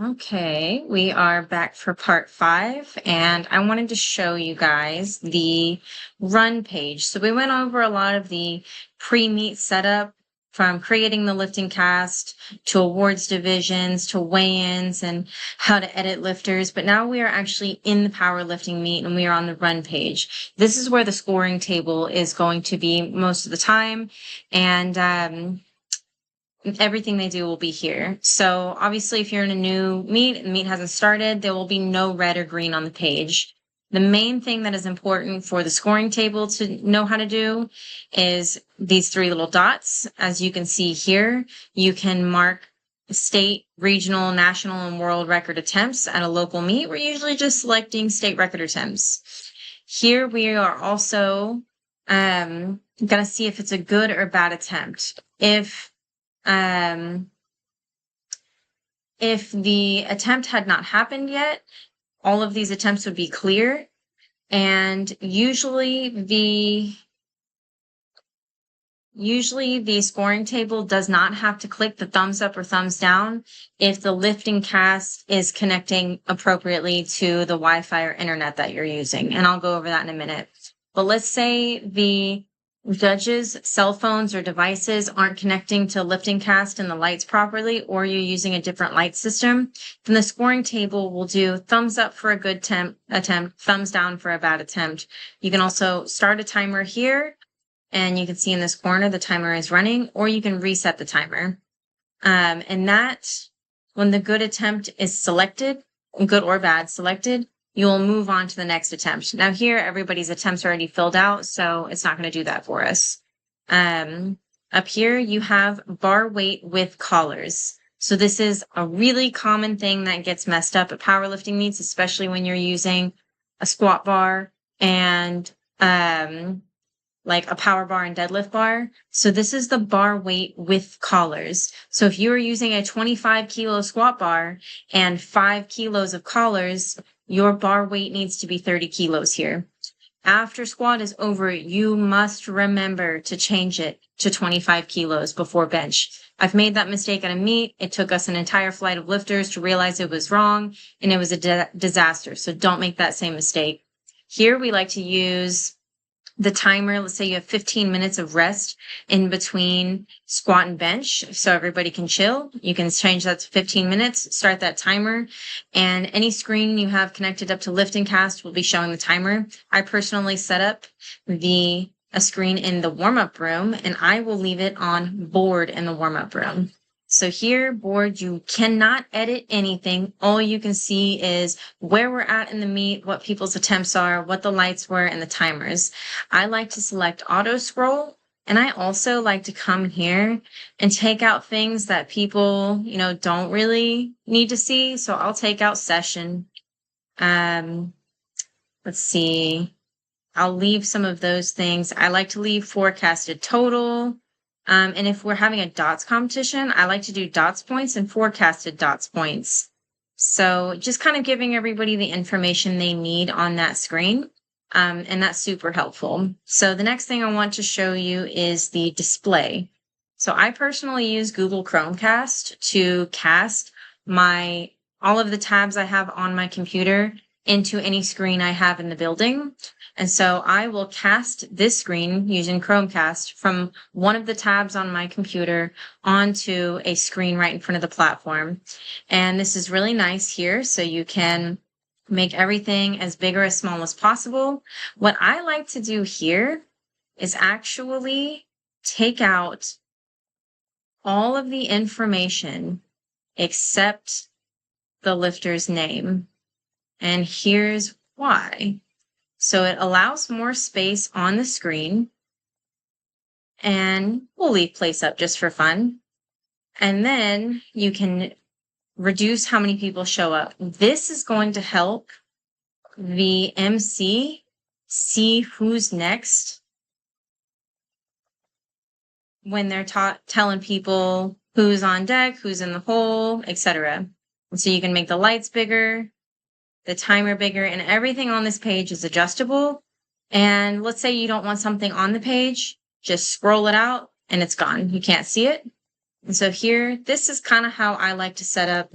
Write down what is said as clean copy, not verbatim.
Okay, we are back for part 5, and I wanted to show you guys the run page. So we went over a lot of the pre-meet setup, from creating the lifting cast to awards divisions to weigh-ins and how to edit lifters. But now we are actually in the powerlifting meet and we are on the run page. This is where the scoring table is going to be most of the time, and everything they do will be here. So obviously, if you're in a new meet and the meet hasn't started, there will be no red or green on the page. The main thing that is important for the scoring table to know how to do is these 3 little dots. As you can see here, you can mark state, regional, national, and world record attempts at a local meet. We're usually just selecting state record attempts. Here we are also going to see if it's a good or bad attempt. If the attempt had not happened yet, all of these attempts would be clear, and usually the scoring table does not have to click the thumbs up or thumbs down if the lifting cast is connecting appropriately to the Wi-Fi or internet that you're using, and I'll go over that in a minute. But let's say the judges' cell phones or devices aren't connecting to lifting cast and the lights properly, or you're using a different light system, then the scoring table will do thumbs up for a good attempt, thumbs down for a bad attempt. You can also start a timer here, and you can see in this corner the timer is running, or you can reset the timer. And that, when the good attempt is selected, good or bad selected, you'll move on to the next attempt. Now here, everybody's attempts are already filled out, so it's not going to do that for us. Up here, you have bar weight with collars. So this is a really common thing that gets messed up at powerlifting meets, especially when you're using a squat bar and like a power bar and deadlift bar. So this is the bar weight with collars. So if you are using a 25 kilo squat bar and 5 kilos of collars, your bar weight needs to be 30 kilos here. After squat is over, you must remember to change it to 25 kilos before bench. I've made that mistake at a meet. It took us an entire flight of lifters to realize it was wrong, and it was a disaster. So don't make that same mistake. Here we like to use the timer. Let's say you have 15 minutes of rest in between squat and bench, so everybody can chill. You can change that to 15 minutes, start that timer, and any screen you have connected up to LiftingCast will be showing the timer. I personally set up a screen in the warm-up room, and I will leave it on board in the warm-up room. So here, board, you cannot edit anything. All you can see is where we're at in the meet, what people's attempts are, what the lights were, and the timers. I like to select auto scroll, and I also like to come here and take out things that people, don't really need to see. So I'll take out session. Let's see. I'll leave some of those things. I like to leave forecasted total. And if we're having a dots competition, I like to do dots points and forecasted dots points. So just kind of giving everybody the information they need on that screen. And that's super helpful. So the next thing I want to show you is the display. So I personally use Google Chromecast to cast all of the tabs I have on my computer into any screen I have in the building. And so I will cast this screen using Chromecast from one of the tabs on my computer onto a screen right in front of the platform. And this is really nice here, so you can make everything as big or as small as possible. What I like to do here is actually take out all of the information except the lifter's name. And here's why. So it allows more space on the screen, and we'll leave place up just for fun. And then you can reduce how many people show up. This is going to help the MC see who's next when they're telling people who's on deck, who's in the hole, etc. And so you can make the lights bigger, the timer bigger, and everything on this page is adjustable. And let's say you don't want something on the page, just scroll it out and it's gone. You can't see it. And so here, this is kind of how I like to set up